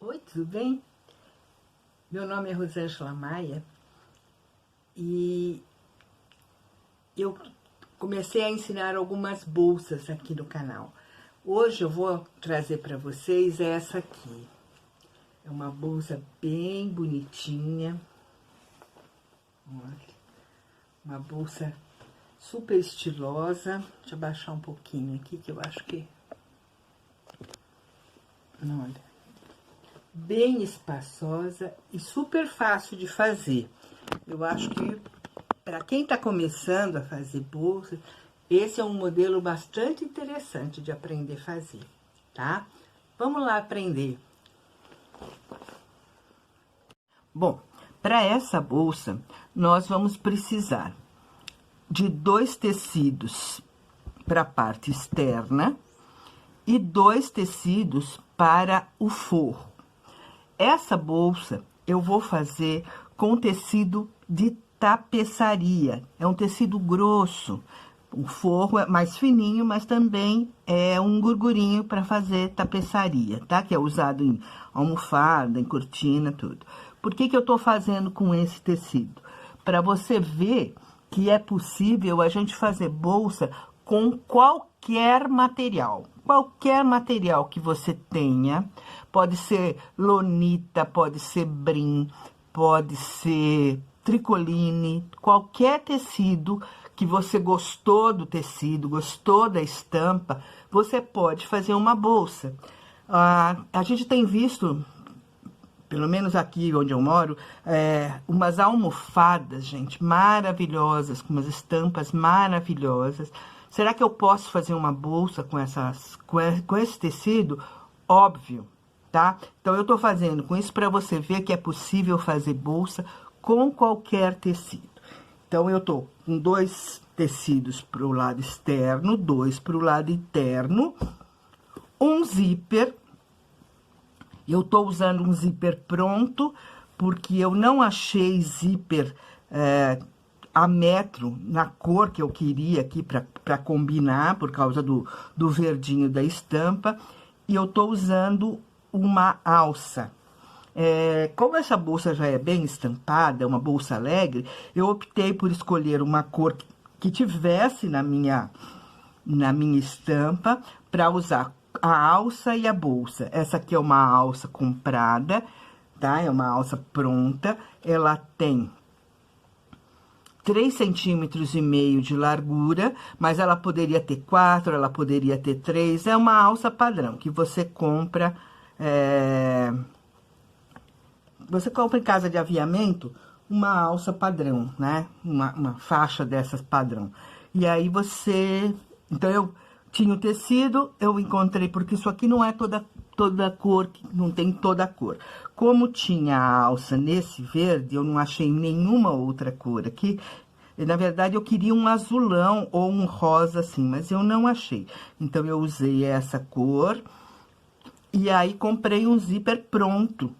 Oi, tudo bem? Meu nome é Rosângela Maia e eu comecei a ensinar algumas bolsas aqui no canal. Hoje eu vou trazer para vocês essa aqui. É uma bolsa bem bonitinha. Olha, uma bolsa super estilosa. Deixa eu baixar um pouquinho aqui que eu acho que... Olha, bem espaçosa e super fácil de fazer. Eu acho que para quem está começando a fazer bolsa, esse é um modelo bastante interessante de aprender a fazer, tá? Vamos lá aprender. Bom, para essa bolsa, nós vamos precisar de 2 tecidos para a parte externa e 2 tecidos para o forro. Essa bolsa eu vou fazer com tecido de tapeçaria. É um tecido grosso. O forro é mais fininho, mas também é um gorgurinho para fazer tapeçaria, tá? Que é usado em almofada, em cortina, tudo. Por que eu tô fazendo com esse tecido? Para você ver que é possível a gente fazer bolsa com qualquer material. Qualquer material que você tenha, pode ser lonita, pode ser brim, pode ser tricoline, qualquer tecido que você gostou do tecido, gostou da estampa, você pode fazer uma bolsa. A gente tem visto, pelo menos aqui onde eu moro, umas almofadas, gente, maravilhosas, com umas estampas maravilhosas. Será que eu posso fazer uma bolsa com esse tecido? Óbvio, tá? Então, eu tô fazendo com isso para você ver que é possível fazer bolsa com qualquer tecido. Então, eu tô com 2 tecidos para o lado externo, 2 para o lado interno, um zíper. Eu tô usando um zíper pronto, porque eu não achei zíper a metro na cor que eu queria aqui para combinar, por causa do verdinho da estampa. E eu tô usando uma alça. Como essa bolsa já é bem estampada, é uma bolsa alegre, eu optei por escolher uma cor que tivesse na minha estampa, para usar a alça e a bolsa. Essa aqui é uma alça comprada, tá? É uma alça pronta. Ela tem 3,5 centímetros de largura, mas ela poderia ter 4, ela poderia ter 3. É uma alça padrão que você compra... Você compra em casa de aviamento uma alça padrão, né? Uma faixa dessas padrão. E aí você... Então, eu tinha o tecido, eu encontrei, porque isso aqui não é toda cor, não tem toda a cor. Como tinha a alça nesse verde, eu não achei nenhuma outra cor aqui. E, na verdade, eu queria um azulão ou um rosa assim, mas eu não achei. Então, eu usei essa cor e aí comprei um zíper pronto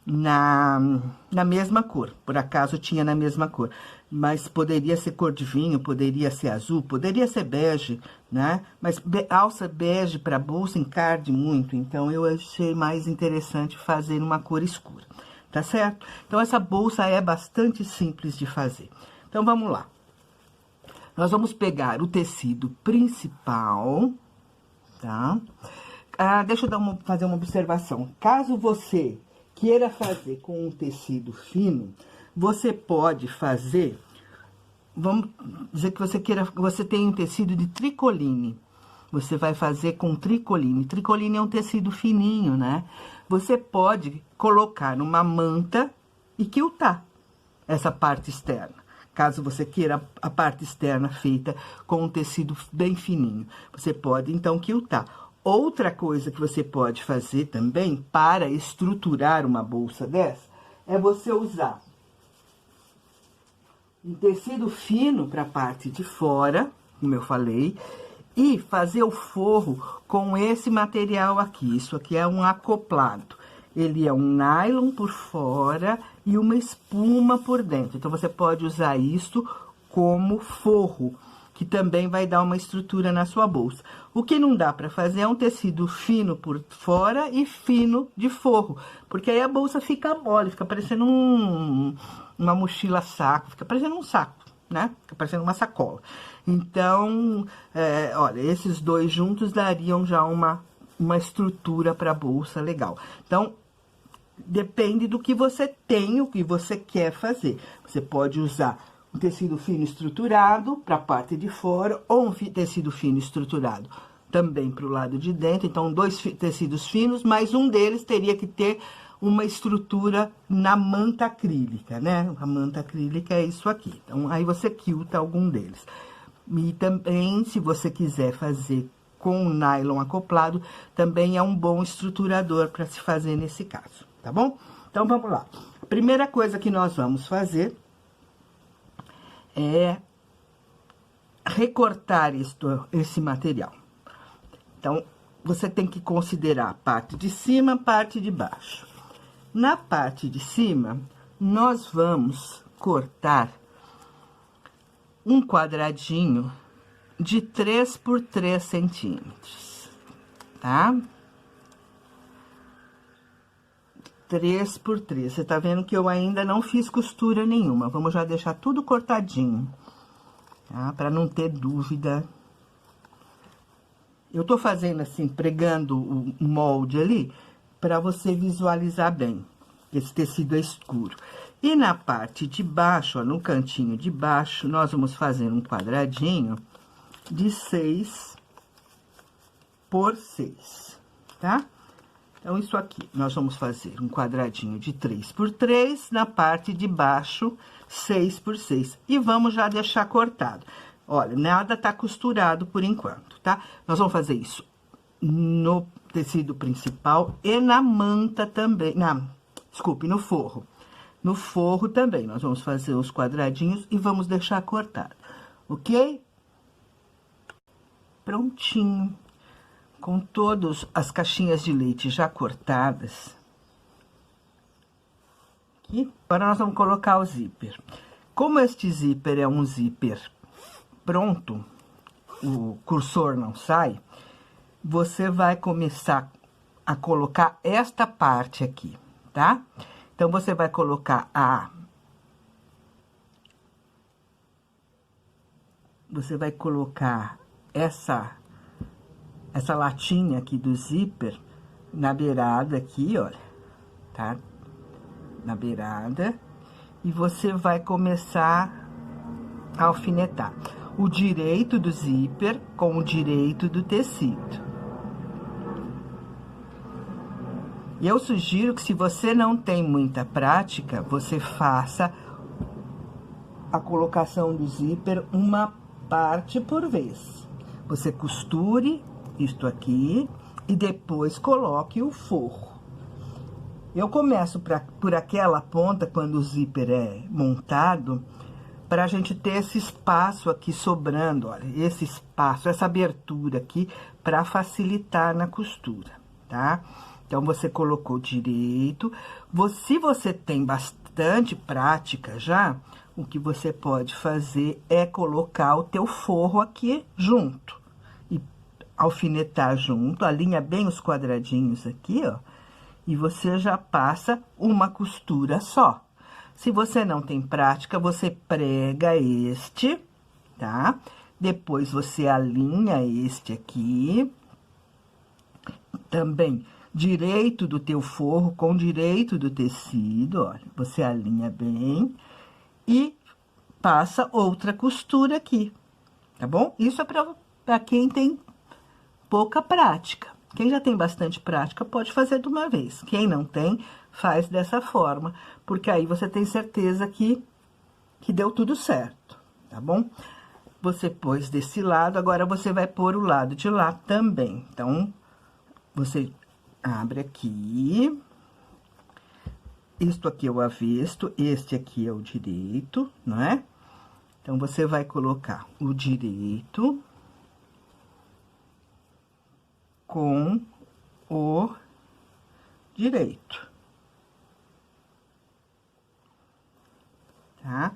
na mesma cor. Por acaso tinha na mesma cor, mas poderia ser cor de vinho, poderia ser azul, poderia ser bege, né? Mas alça bege para bolsa encarde muito, então eu achei mais interessante fazer uma cor escura, tá certo? Então, essa bolsa é bastante simples de fazer. Então, vamos lá. Nós vamos pegar o tecido principal, tá? Deixa eu fazer uma observação. Caso você queira fazer com um tecido fino, você pode fazer, vamos dizer que você tem um tecido de tricoline. Você vai fazer com tricoline. Tricoline é um tecido fininho, né? Você pode colocar numa manta e quiltar essa parte externa. Caso você queira a parte externa feita com um tecido bem fininho, você pode, então, quiltar. Outra coisa que você pode fazer também para estruturar uma bolsa dessa é você usar um tecido fino para a parte de fora, como eu falei, e fazer o forro com esse material aqui. Isso aqui é um acoplado. Ele é um nylon por fora e uma espuma por dentro. Então, você pode usar isso como forro. que também vai dar uma estrutura na sua bolsa. O que não dá para fazer é um tecido fino por fora e fino de forro, porque aí a bolsa fica mole, fica parecendo uma mochila saco, fica parecendo um saco, né? Fica parecendo uma sacola. Então, olha, esses dois juntos dariam já uma estrutura para a bolsa legal. Então, depende do que você tem, o que você quer fazer. Você pode usar um tecido fino estruturado para a parte de fora, ou um tecido fino estruturado também para o lado de dentro. Então, dois tecidos finos, mas um deles teria que ter uma estrutura na manta acrílica, né? A manta acrílica é isso aqui. Então, aí você quilta algum deles. E também, se você quiser fazer com nylon acoplado, também é um bom estruturador para se fazer nesse caso, tá bom? Então, vamos lá. A primeira coisa que nós vamos fazer é recortar esse material. Então, você tem que considerar a parte de cima, a parte de baixo. Na parte de cima, nós vamos cortar um quadradinho de 3 por 3 centímetros, tá? 3 por 3. Você tá vendo que eu ainda não fiz costura nenhuma. Vamos já deixar tudo cortadinho, tá? Pra não ter dúvida. Eu tô fazendo assim, pregando o molde ali, pra você visualizar bem. Esse tecido é escuro. E na parte de baixo, ó, no cantinho de baixo, nós vamos fazer um quadradinho de 6 por 6, tá? Então, isso aqui, nós vamos fazer um quadradinho de 3 por 3, na parte de baixo, 6 por 6. E vamos já deixar cortado. Olha, nada tá costurado por enquanto, tá? Nós vamos fazer isso no tecido principal e na manta também, desculpe, no forro. No forro também, nós vamos fazer os quadradinhos e vamos deixar cortado, ok? Prontinho. Com todas as caixinhas de leite já cortadas. Aqui. Agora, nós vamos colocar o zíper. Como este zíper é um zíper pronto, o cursor não sai, você vai começar a colocar esta parte aqui, tá? Então, você vai colocar Você vai colocar essa latinha aqui do zíper na beirada aqui, olha, tá? Na beirada. E você vai começar a alfinetar o direito do zíper com o direito do tecido. E eu sugiro que, se você não tem muita prática, você faça a colocação do zíper uma parte por vez. Você costure isto aqui e depois coloque o forro. Eu começo por aquela ponta, quando o zíper é montado, para a gente ter esse espaço aqui sobrando, olha, esse espaço, essa abertura aqui, para facilitar na costura, tá? Então, você colocou direito. Se você tem bastante prática já, o que você pode fazer é colocar o teu forro aqui junto. E alfinetar junto, alinha bem os quadradinhos aqui, ó. E você já passa uma costura só. Se você não tem prática, você prega este, tá? Depois, você alinha este aqui. Também, direito do teu forro com direito do tecido, olha. Você alinha bem e passa outra costura aqui, tá bom? Isso é pra quem tem pouca prática. Quem já tem bastante prática pode fazer de uma vez. Quem não tem, faz dessa forma, porque aí você tem certeza que deu tudo certo, tá bom? Você pôs desse lado, agora você vai pôr o lado de lá também. Então, você abre aqui. Isto aqui é o avesso, este aqui é o direito, não é? Então, você vai colocar o direito com o direito, tá?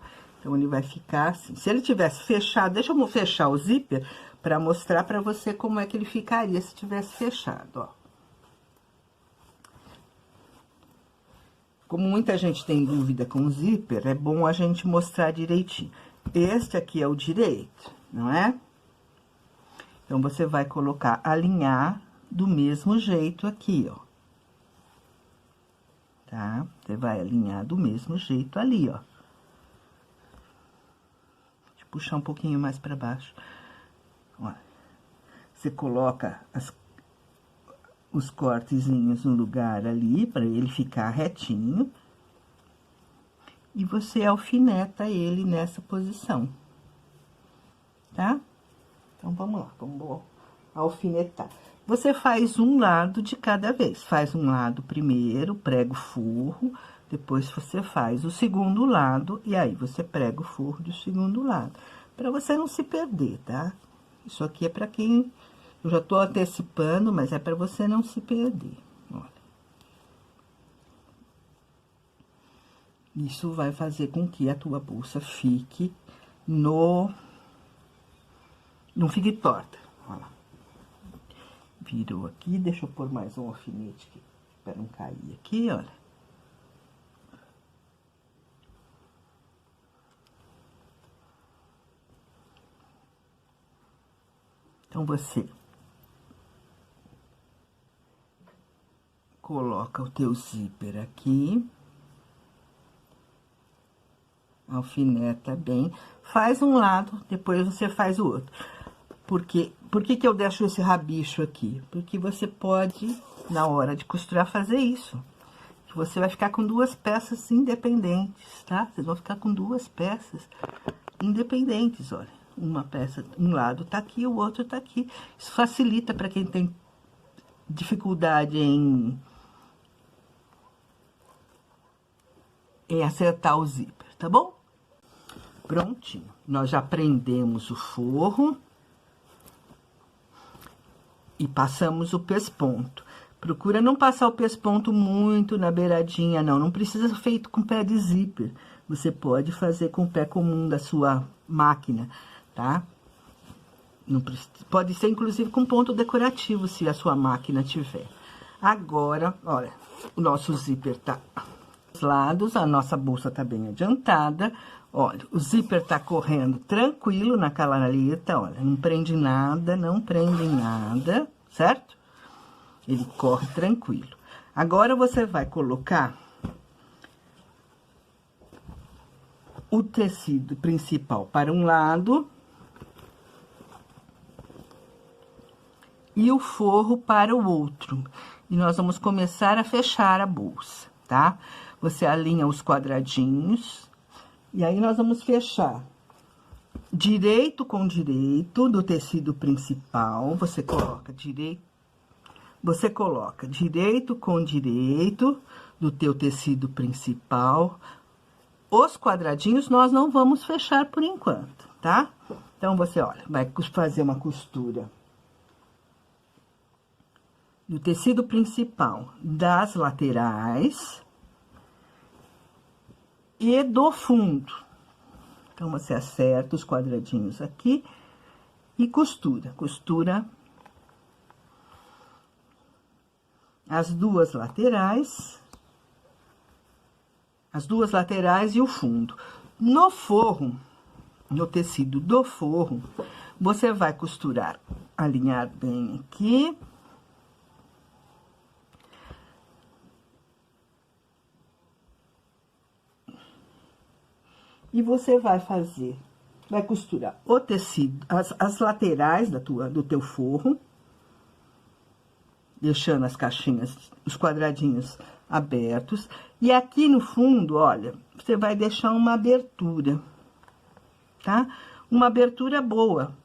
Então, ele vai ficar assim. Se ele tivesse fechado, deixa eu fechar o zíper para mostrar para você como é que ele ficaria se tivesse fechado, ó. Como muita gente tem dúvida com o zíper, é bom a gente mostrar direitinho. Este aqui é o direito, não é? Então, você vai colocar, alinhar do mesmo jeito aqui, ó. Tá? Você vai alinhar do mesmo jeito ali, ó. Deixa eu puxar um pouquinho mais pra baixo. Ó. Você coloca os cortezinhos no lugar ali, para ele ficar retinho. E você alfineta ele nessa posição. Tá? Então, vamos lá, vamos alfinetar. Você faz um lado de cada vez. Faz um lado primeiro, prega o forro, depois você faz o segundo lado, e aí você prega o forro do segundo lado. Pra você não se perder, tá? Isso aqui é pra quem... Eu já tô antecipando, mas é pra você não se perder. Olha. Isso vai fazer com que a tua bolsa fique não fique torta. Olha lá. Virou aqui, deixa eu pôr mais um alfinete aqui, para não cair aqui, olha. Então, você coloca o teu zíper aqui, alfineta bem, faz um lado, depois você faz o outro. Por que que eu deixo esse rabicho aqui? Porque você pode, na hora de costurar, fazer isso. Você vai ficar com duas peças independentes, tá? Vocês vão ficar com duas peças independentes, olha. Uma peça, um lado tá aqui, o outro tá aqui. Isso facilita para quem tem dificuldade em acertar o zíper, tá bom? Prontinho. Nós já prendemos o forro e passamos o pesponto. Procura não passar o pesponto muito na beiradinha, não. Não precisa ser feito com pé de zíper. Você pode fazer com o pé comum da sua máquina, tá? Não precisa, pode ser, inclusive, com ponto decorativo, se a sua máquina tiver. Agora, olha, o nosso zíper tá dos lados, a nossa bolsa tá bem adiantada. Olha, o zíper tá correndo tranquilo na canaleta, olha, não prende nada, não prende nada, certo? Ele corre tranquilo. Agora, você vai colocar o tecido principal para um lado e o forro para o outro. E nós vamos começar a fechar a bolsa, tá? Você alinha os quadradinhos. E aí, nós vamos fechar direito com direito do tecido principal. Você coloca direito com direito do teu tecido principal. Os quadradinhos nós não vamos fechar por enquanto, tá? Então, você, olha, vai fazer uma costura do tecido principal das laterais e do fundo. Então, você acerta os quadradinhos aqui e costura. Costura as duas laterais e o fundo. No forro, no tecido do forro, você vai costurar, alinhar bem aqui. E você vai costurar o tecido, as laterais do teu forro, deixando as caixinhas, os quadradinhos abertos. E aqui no fundo, olha, você vai deixar uma abertura, tá? Uma abertura boa,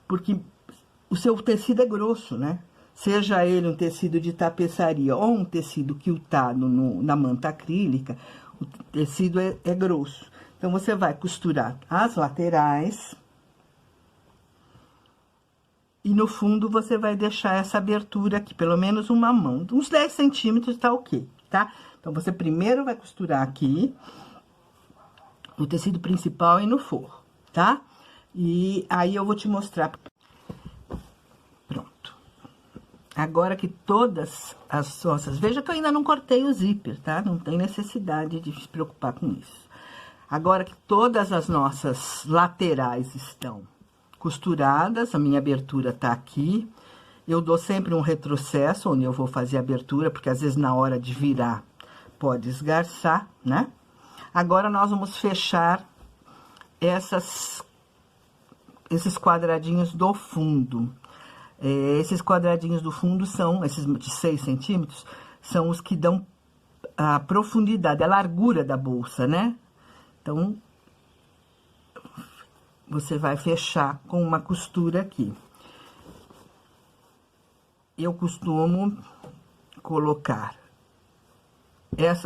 porque o seu tecido é grosso, né? Seja ele um tecido de tapeçaria ou um tecido quiltado na manta acrílica, o tecido é grosso. Então, você vai costurar as laterais e no fundo você vai deixar essa abertura aqui, pelo menos uma mão, uns 10 centímetros tá ok, tá? Então, você primeiro vai costurar aqui no tecido principal e no forro, tá? E aí eu vou te mostrar. Pronto. Agora que todas as nossas... Veja que eu ainda não cortei o zíper, tá? Não tem necessidade de se preocupar com isso. Agora que todas as nossas laterais estão costuradas, a minha abertura tá aqui. Eu dou sempre um retrocesso, onde eu vou fazer a abertura, porque às vezes na hora de virar pode esgarçar, né? Agora, nós vamos fechar esses quadradinhos do fundo. Esses quadradinhos do fundo são, esses de 6 centímetros, são os que dão a profundidade, a largura da bolsa, né? Então, você vai fechar com uma costura aqui. Eu costumo colocar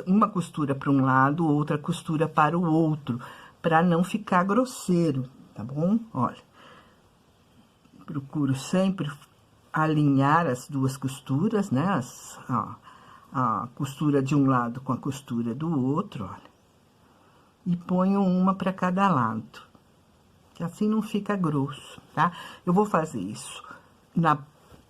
uma costura para um lado, outra costura para o outro, para não ficar grosseiro, tá bom? Olha, procuro sempre alinhar as duas costuras, né? A costura de um lado com a costura do outro, olha. E ponho uma para cada lado, que assim não fica grosso, tá? Eu vou fazer isso na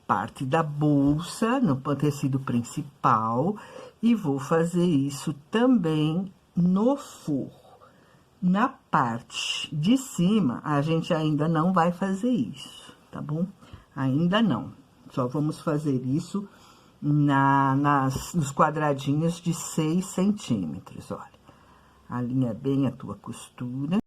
parte da bolsa, no tecido principal, e vou fazer isso também no forro. Na parte de cima, a gente ainda não vai fazer isso, tá bom? Ainda não. Só vamos fazer isso nos quadradinhos de 6 centímetros, olha. Alinha bem a tua costura.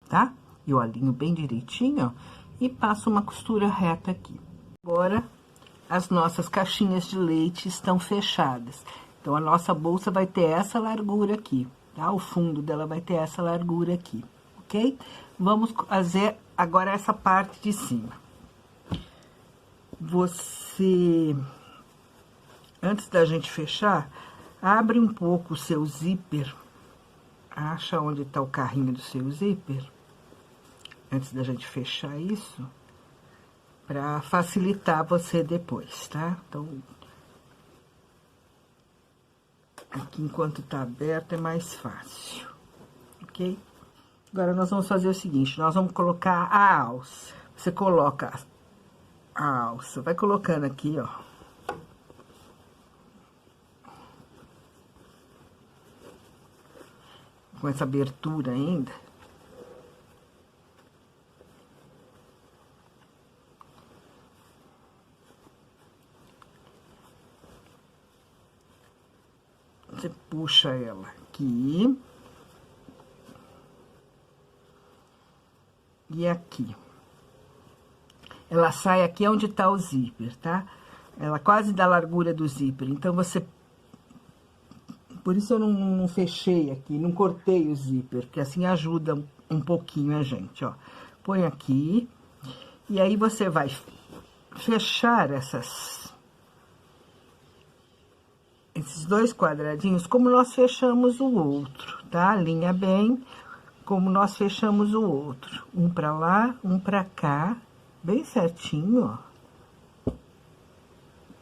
Tá? Eu alinho bem direitinho, ó, e passo uma costura reta aqui. Agora, as nossas caixinhas de leite estão fechadas. Então, a nossa bolsa vai ter essa largura aqui, tá? O fundo dela vai ter essa largura aqui, ok? Vamos fazer agora essa parte de cima. Você, antes da gente fechar, abre um pouco o seu zíper. Acha onde tá o carrinho do seu zíper. Antes da gente fechar isso, para facilitar você depois, tá? Então, aqui enquanto tá aberto é mais fácil, ok? Agora, nós vamos fazer o seguinte, nós vamos colocar a alça. Você coloca a alça, vai colocando aqui, ó. Com essa abertura ainda. Você puxa ela aqui. E aqui. Ela sai aqui onde tá o zíper, tá? Ela quase dá a largura do zíper. Então, você... Por isso eu não fechei aqui, não cortei o zíper, porque assim ajuda um pouquinho a gente, ó. Põe aqui. E aí, você vai fechar esses dois quadradinhos, como nós fechamos o outro, tá? Alinha bem, como nós fechamos o outro. Um pra lá, um pra cá, bem certinho, ó.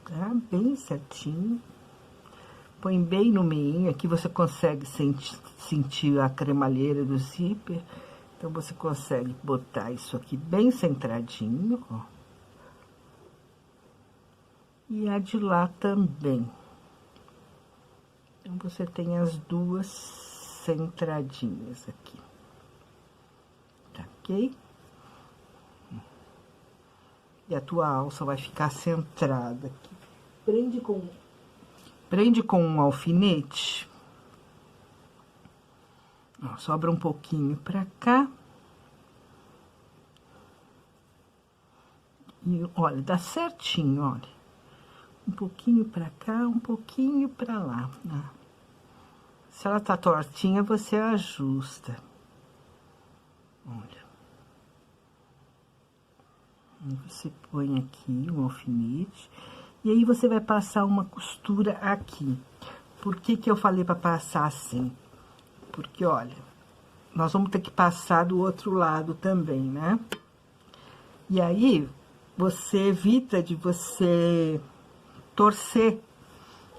Tá? Bem certinho. Põe bem no meio, aqui você consegue sentir a cremalheira do zíper. Então, você consegue botar isso aqui bem centradinho, ó. E a de lá também. Então, você tem as duas centradinhas aqui. Tá ok? E a tua alça vai ficar centrada aqui. Prende com um alfinete. Ó, sobra um pouquinho pra cá. E, olha, dá certinho, olha. Um pouquinho pra cá, um pouquinho pra lá, né? Se ela tá tortinha, você ajusta. Olha. Você põe aqui um alfinete. E aí, você vai passar uma costura aqui. Por que que eu falei pra passar assim? Porque, olha, nós vamos ter que passar do outro lado também, né? E aí, você evita de você torcer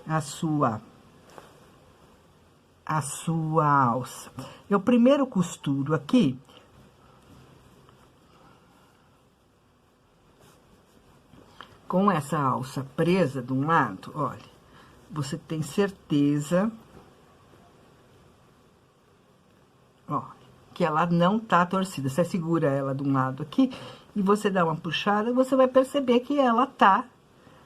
a sua alça. Eu primeiro costuro aqui com essa alça presa de um lado, olha, você tem certeza, ó, que ela não tá torcida. Você segura ela de um lado aqui e você dá uma puxada, você vai perceber que ela tá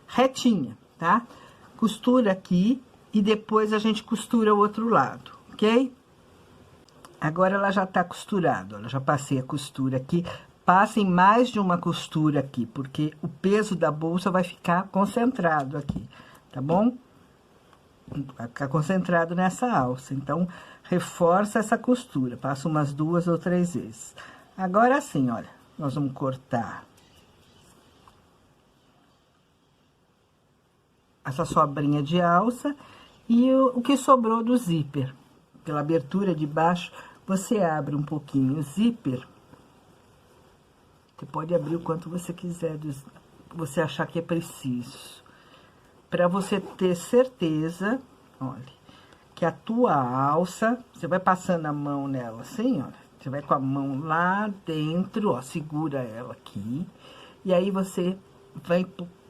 retinha, tá? Costura aqui e depois a gente costura o outro lado, ok? Agora ela já tá costurada, olha, já passei a costura aqui. Passem mais de uma costura aqui, porque o peso da bolsa vai ficar concentrado aqui, tá bom? Vai ficar concentrado nessa alça, então, reforça essa costura, passa umas 2 ou 3 vezes. Agora sim, olha, nós vamos cortar essa sobrinha de alça e o que sobrou do zíper. Pela abertura de baixo, você abre um pouquinho o zíper. Você pode abrir o quanto você quiser, você achar que é preciso. Para você ter certeza, olha, que a tua alça, você vai passando a mão nela assim, olha. Você vai com a mão lá dentro, ó, segura ela aqui. E aí, você vai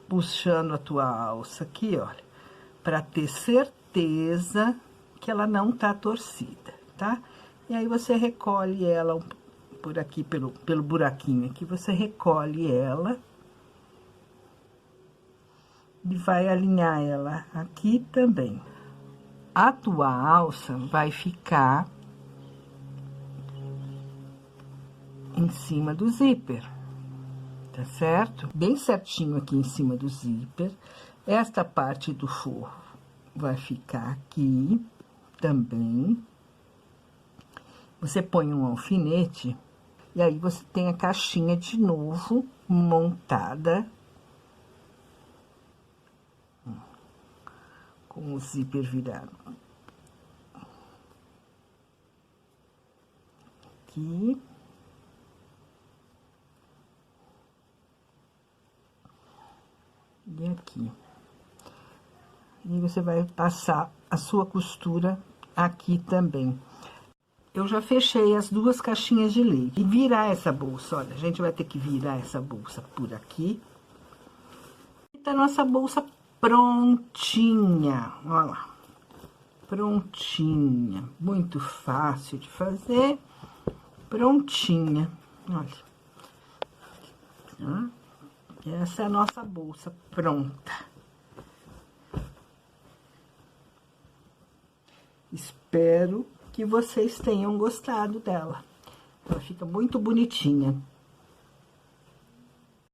puxando a tua alça aqui, olha, para ter certeza que ela não tá torcida, tá? E aí, você recolhe ela por aqui, pelo buraquinho aqui, você recolhe ela e vai alinhar ela aqui também. A tua alça vai ficar em cima do zíper, tá certo? Bem certinho aqui em cima do zíper. Esta parte do forro vai ficar aqui também. Você põe um alfinete e aí você tem a caixinha de novo montada com o zíper virado aqui. E aqui. E você vai passar a sua costura aqui também. Eu já fechei as 2 caixinhas de leite. E virar essa bolsa, olha, a gente vai ter que virar essa bolsa por aqui. E tá nossa bolsa prontinha, olha lá. Prontinha, muito fácil de fazer. Prontinha, olha. Tá? Essa é a nossa bolsa pronta. Espero que vocês tenham gostado dela. Ela fica muito bonitinha.